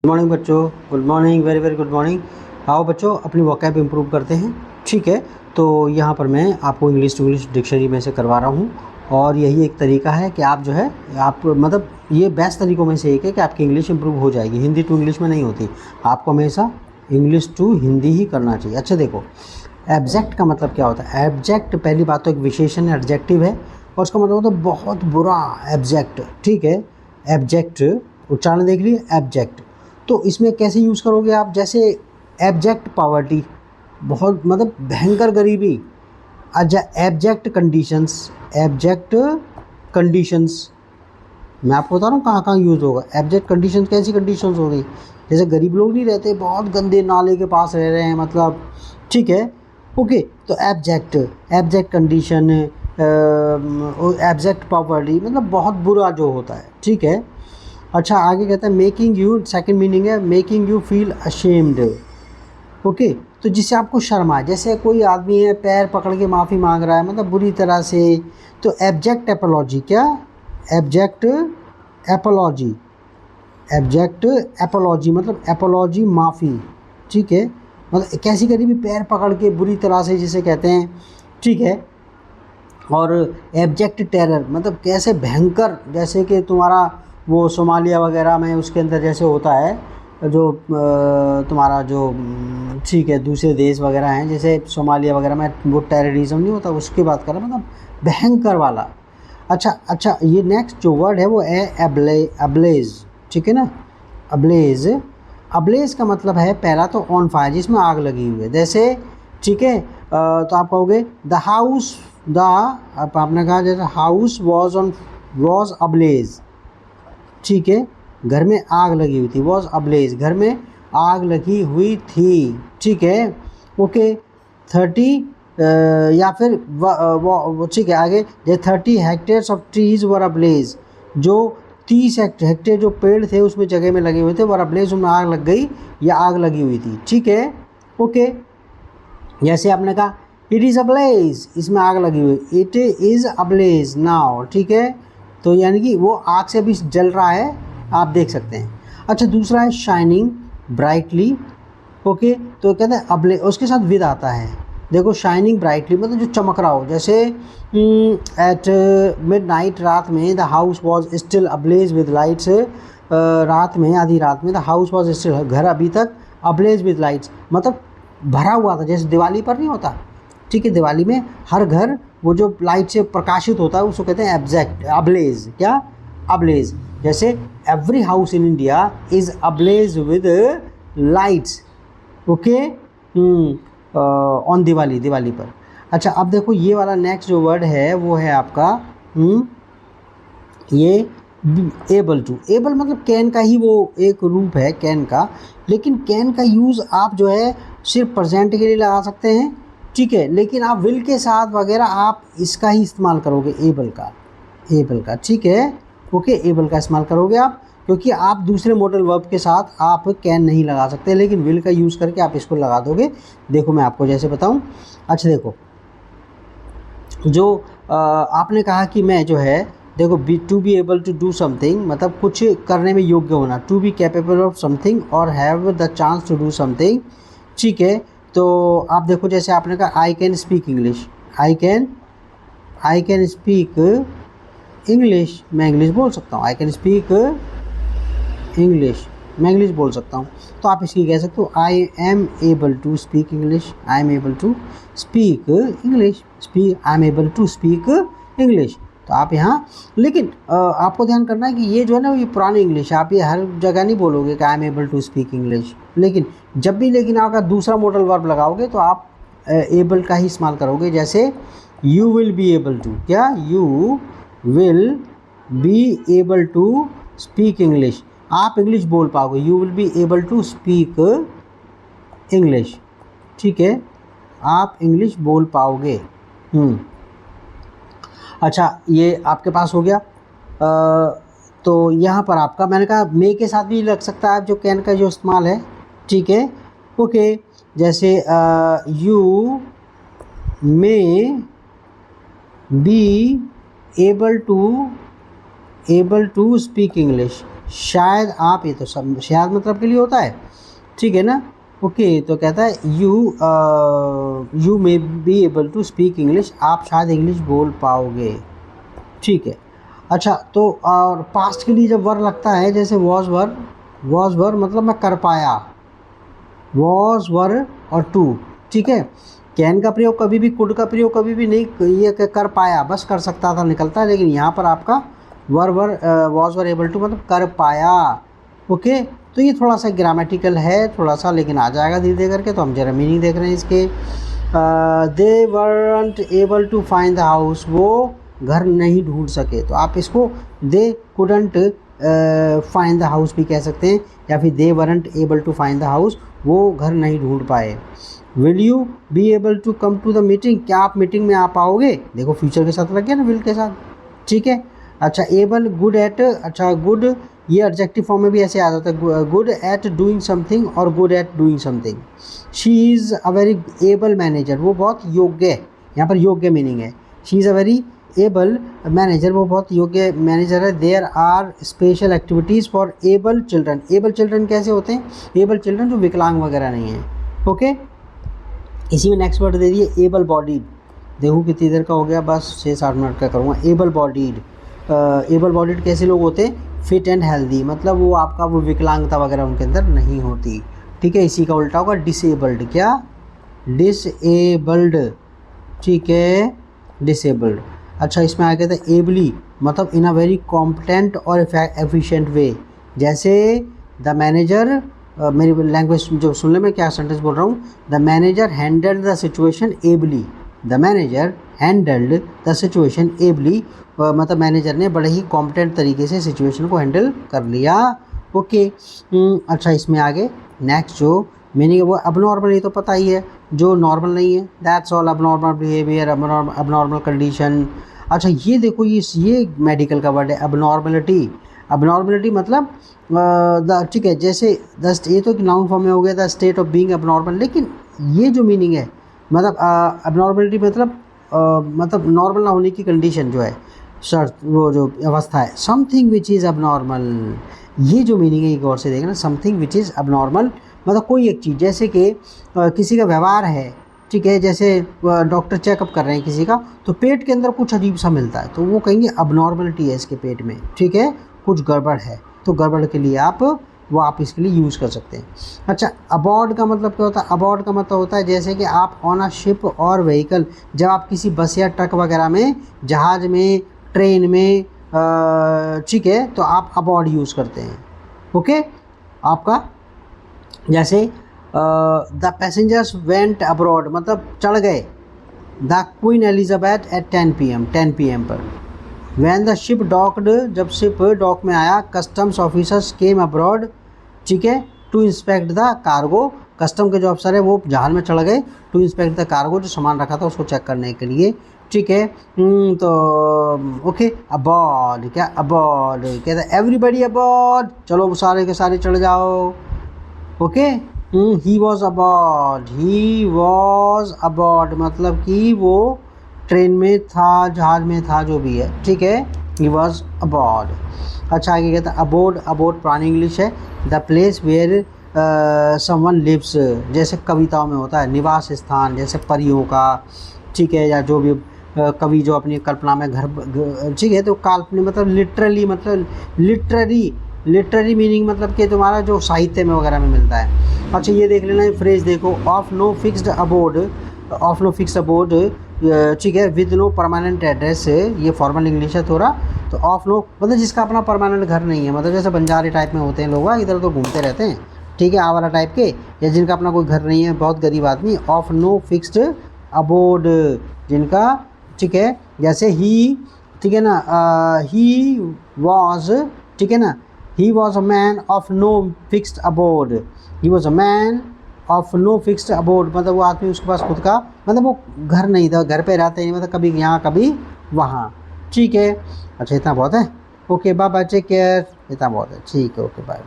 Good morning बच्चों, good morning, very very good morning. आओ बच्चों अपनी वोकैब इम्प्रूव करते हैं। ठीक है, तो यहाँ पर मैं आपको इंग्लिश टू इंग्लिश डिक्शनरी में से करवा रहा हूँ और यही एक तरीका है कि आप जो है आप मतलब ये बेस्ट तरीक़ों में से एक है कि आपकी इंग्लिश इम्प्रूव हो जाएगी। हिंदी टू इंग्लिश में नहीं होती, आपको हमेशा इंग्लिश टू हिंदी ही करना चाहिए। अच्छा देखो, एब्जेक्ट का मतलब क्या होता है? एब्जेक्ट पहली बात तो एक विशेषण है, एडजेक्टिव है और उसका मतलब होता है बहुत बुरा एब्जेक्ट। ठीक है, एब्जेक्ट उच्चारण देख लिए, एब्जेक्ट। तो इसमें कैसे यूज़ करोगे आप? जैसे एब्जेक्ट पॉवर्टी, बहुत मतलब भयंकर गरीबी। अच्छा, एब्जेक्ट कंडीशंस, एब्जेक्ट कंडीशंस मैं आपको बता रहा हूँ कहाँ कहाँ यूज़ होगा। एब्जेक्ट कंडीशंस कैसी कंडीशंस हो गई? जैसे गरीब लोग नहीं रहते, बहुत गंदे नाले के पास रह रहे हैं मतलब। ठीक है, ओके। तो abject, abject condition, abject poverty मतलब बहुत बुरा जो होता है। ठीक है, अच्छा आगे कहता है मेकिंग यू, सेकंड मीनिंग है making you feel ashamed. Okay, तो जिससे आपको शर्म आए। जैसे कोई आदमी है पैर पकड़ के माफ़ी मांग रहा है मतलब बुरी तरह से, तो एब्जेक्ट एपोलॉजी। क्या? एब्जेक्ट एपोलॉजी, एब्जेक्ट एपोलॉजी मतलब एपोलॉजी माफ़ी। ठीक है, मतलब कैसी गरीबी, पैर पकड़ के बुरी तरह से जिसे कहते हैं। ठीक है, और एब्जेक्ट टेरर मतलब कैसे भयंकर, जैसे कि तुम्हारा वो सोमालिया वगैरह में उसके अंदर जैसे होता है जो तुम्हारा जो ठीक है दूसरे देश वगैरह हैं जैसे सोमालिया वगैरह में वो टेररिज्म नहीं होता, उसकी बात कर रहा मतलब भयंकर वाला। अच्छा, ये नेक्स्ट जो वर्ड है वो है अब्लेज। ठीक है ना, अब्लेज। अब्लेज का मतलब है पहला तो ऑन फायर, जिसमें आग लगी हुई है। जैसे ठीक है, तो आप कहोगे द हाउस, द आपने कहा जैसे हाउस वॉज अब्लेज। ठीक है, घर में आग लगी हुई थी, वॉज अब्लेज, घर में आग लगी हुई थी। ठीक है, ओके। 30 या फिर ठीक है आगे, जैसे 30 hectares of trees were ablaze, जो 30 हेक्टेयर जो पेड़ थे उसमें जगह में लगे हुए थे, वर अब्लेज उनमें आग लग गई या आग लगी हुई थी। ठीक है, ओके। जैसे आपने कहा इट इज़ अब्लेज, इसमें आग लगी हुई, इट इज़ अब्लेज नाउ। ठीक है, तो यानी कि वो आग से अभी जल रहा है, आप देख सकते हैं। अच्छा, दूसरा है शाइनिंग ब्राइटली। ओके, तो कहते हैं अब्ले, उसके साथ विद आता है। देखो शाइनिंग ब्राइटली मतलब जो चमक रहा हो, जैसे एट मिडनाइट, रात में the house was still ablaze with lights, रात में आधी रात में द हाउस वॉज स्टिल, घर अभी तक अब्लेज विद लाइट्स मतलब भरा हुआ था, जैसे दिवाली पर नहीं होता। ठीक है, दिवाली में हर घर वो जो लाइट से प्रकाशित होता है उसको कहते हैं एब्जेक्ट अब्लेज। क्या? अब्लेज। जैसे every house in India is ablaze with lights. Okay, on Diwali पर। अच्छा, अब देखो ये वाला नेक्स्ट जो वर्ड है वो है आपका ये एबल टू। एबल मतलब कैन का ही वो एक रूप है कैन का, लेकिन कैन का यूज़ आप जो है सिर्फ प्रेजेंट के लिए लगा सकते हैं। ठीक है, लेकिन आप विल के साथ वगैरह आप इसका ही इस्तेमाल करोगे, एबल का, एबल का। ठीक है, ओके, एबल का इस्तेमाल करोगे आप, क्योंकि आप दूसरे मॉडल वर्ब के साथ आप कैन नहीं लगा सकते, लेकिन विल का यूज़ करके आप इसको लगा दोगे। देखो मैं आपको जैसे बताऊं। अच्छा देखो, जो आपने कहा कि मैं जो है देखो to be able to do something मतलब कुछ करने में योग्य होना, to be capable of something और have the chance to do something. ठीक है, तो आप देखो जैसे आपने कहा I can speak English, I can speak English, मैं इंग्लिश बोल सकता हूँ। आई कैन स्पीक इंग्लिश, मैं इंग्लिश बोल सकता हूँ। तो आप इसकी कह सकते हो I am able to speak English, I am able to speak English, I am able to speak English. तो आप यहाँ, लेकिन आपको ध्यान करना है कि ये जो है ना ये पुरानी इंग्लिश है, आप ये हर जगह नहीं बोलोगे कि I am able to speak English. लेकिन जब भी लेकिन आप दूसरा मॉडल वर्ब लगाओगे तो आप एबल का ही इस्तेमाल करोगे। जैसे you will be able to, क्या? You will be able to speak English, आप इंग्लिश बोल पाओगे। You will be able to speak English. ठीक है, आप इंग्लिश बोल पाओगे। अच्छा, ये आपके पास हो गया। तो यहाँ पर आपका मैंने कहा मे के साथ भी लग सकता है जो कैन का जो इस्तेमाल है। ठीक है, ओके। जैसे you may be able to speak English, शायद आप, ये तो सब शायद मतलब के लिए होता है, ठीक है ना। ओके, तो कहता है you may be able to speak English, आप शायद इंग्लिश बोल पाओगे, ठीक है। अच्छा, तो और पास्ट के लिए जब वर लगता है, जैसे वॉज वर मतलब मैं कर पाया, वॉज वर और टू, ठीक है। कैन का प्रयोग कभी भी, कुड का प्रयोग कभी भी नहीं, ये कर पाया बस कर सकता था निकलता है, लेकिन यहाँ पर आपका वॉज वर एबल टू मतलब कर पाया। ओके, तो ये थोड़ा सा ग्रामेटिकल है थोड़ा सा, लेकिन आ जाएगा धीरे धीरे करके। तो हम जरा मीनिंग देख रहे हैं इसके। They weren't able to find the house, वो घर नहीं ढूंढ सके, तो आप इसको they couldn't find the house भी कह सकते हैं, या फिर they weren't able to find the house, वो घर नहीं ढूंढ पाए। Will you be able to come to the meeting, क्या आप मीटिंग में आ पाओगे, देखो फ्यूचर के साथ लग गया ना, विल के साथ, ठीक है। अच्छा, एबल गुड एट, अच्छा गुड ये एडजेक्टिव फॉर्म में भी ऐसे आ जाता है, गुड एट डूइंग समथिंग और good at doing something. She is a very able manager, वो बहुत योग्य है, यहाँ पर योग्य मीनिंग है। She is a very able manager, वो बहुत योग्य मैनेजर है। There are special activities for able children, able children कैसे होते हैं, एबल चिल्ड्रन जो विकलांग वगैरह नहीं हैं। ओके, इसी में नेक्स्ट वर्ड दे दिए एबल बॉडीड, देखो कितनी देर का हो गया, बस 6-7 मिनट का करूँगा। एबल बॉडीड कैसे लोग होते हैं, फिट एंड हेल्दी, मतलब वो आपका वो विकलांगता वगैरह उनके अंदर नहीं होती, ठीक है। इसी का उल्टा होगा डिसेबल्ड, क्या डिसेबल्ड, ठीक है, डिसेबल्ड। अच्छा, इसमें आ गया था एबली, मतलब इन अ वेरी कॉम्पिटेंट और एफिशिएंट वे, जैसे द मैनेजर, मेरी लैंग्वेज जो सुन ले मैं क्या सेंटेंस बोल रहा हूँ, the manager handled the situation ably, the manager handled the situation ably, मतलब मैनेजर ने बड़े ही कॉम्पिटेंट तरीके से सिचुएशन को हैंडल कर लिया। ओके, अच्छा, इसमें आगे नेक्स्ट जो मीनिंग है वो अबनॉर्मल, ये तो पता ही है, जो नॉर्मल नहीं है, that's all, abnormal behaviour, abnormal condition. अच्छा, ये देखो ये मेडिकल का वर्ड है, अबनॉर्मलिटी मतलब ठीक है, जैसे ये तो नाउन फॉर्म में हो गया, the state of being abnormal, लेकिन ये जो मीनिंग है मतलब अबनॉर्मलिटी मतलब नॉर्मल ना होने की कंडीशन जो है, शर्त, वो जो अवस्था है, समथिंग विच इज़ अबनॉर्मल, ये जो मीनिंग है गौर से देखना, समथिंग विच इज़ अबनॉर्मल मतलब कोई एक चीज़, जैसे कि किसी का व्यवहार है, ठीक है, जैसे डॉक्टर चेकअप कर रहे हैं किसी का, तो पेट के अंदर कुछ अजीब सा मिलता है, तो वो कहेंगे अबनॉर्मलिटी है इसके पेट में, ठीक है, कुछ गड़बड़ है, तो गड़बड़ के लिए आप इसके लिए यूज़ कर सकते हैं। अच्छा, अबॉर्ड का मतलब क्या होता है, अबॉर्ड का मतलब होता है जैसे कि आप ऑन अ शिप और व्हीकल, जब आप किसी बस या ट्रक वगैरह में, जहाज़ में, ट्रेन में, ठीक है, तो आप अबॉर्ड यूज़ करते हैं। ओके, आपका जैसे द पैसेंजर्स वेंट अब्रॉड मतलब चढ़ गए, the Queen Elizabeth at 10 PM पर। वैन द शिप डॉक्ड, जब शिप डॉक में आया, कस्टम्स ऑफिसर्स केम अब्रॉड, ठीक है, to inspect the cargo, custom के जो अफसर है वो जहाज में चढ़ गए, टू इंस्पेक्ट द कार्गो, जो सामान रखा था उसको चेक करने के लिए, ठीक है। तो ओके, अबॉर्ड, क्या अबॉर्ड कहता है, एवरीबडी अबॉर्ड, चलो सारे के सारे चढ़ जाओ। ओके, ही वॉज अबॉर्ड मतलब कि वो ट्रेन में था, जहाज में था, जो भी है, ठीक है, ही वॉज अबॉर्ड। अच्छा, आगे कहता है अबोर्ड पुरानी इंग्लिश है, the place where someone lives, जैसे कविताओं में होता है निवास स्थान, जैसे परियों का, ठीक है, या जो भी कवि जो अपनी कल्पना में घर, ठीक है, तो काल्पनिक मतलब लिटरेरी मीनिंग मतलब कि तुम्हारा जो साहित्य में वगैरह में मिलता है। अच्छा, ये देख लेना, फ्रेज देखो, ऑफ नो फिक्स्ड अबोर्ड, ठीक है, विद नो परमानेंट एड्रेस, ये फॉर्मल इंग्लिश है थोड़ा, तो ऑफ नो मतलब जिसका अपना परमानेंट घर नहीं है, मतलब जैसे बंजारे टाइप में होते हैं लोग, इधर तो घूमते रहते हैं, ठीक है, आवारा टाइप के, या जिनका अपना कोई घर नहीं है, बहुत गरीब आदमी, ऑफ नो फिक्स्ड अबोर्ड, जिनका, ठीक है, जैसे ही, ठीक है ना, ही वॉज, ठीक है ना, he was a man of no fixed abode, he was a man of no fixed abode मतलब वो आदमी, उसके पास खुद का मतलब वो घर नहीं था, घर पे रहते नहीं, मतलब कभी यहाँ कभी वहाँ, ठीक है। अच्छा, इतना बहुत है, okay, bye bye, take care, इतना बहुत है, ठीक है, ओके, बाय।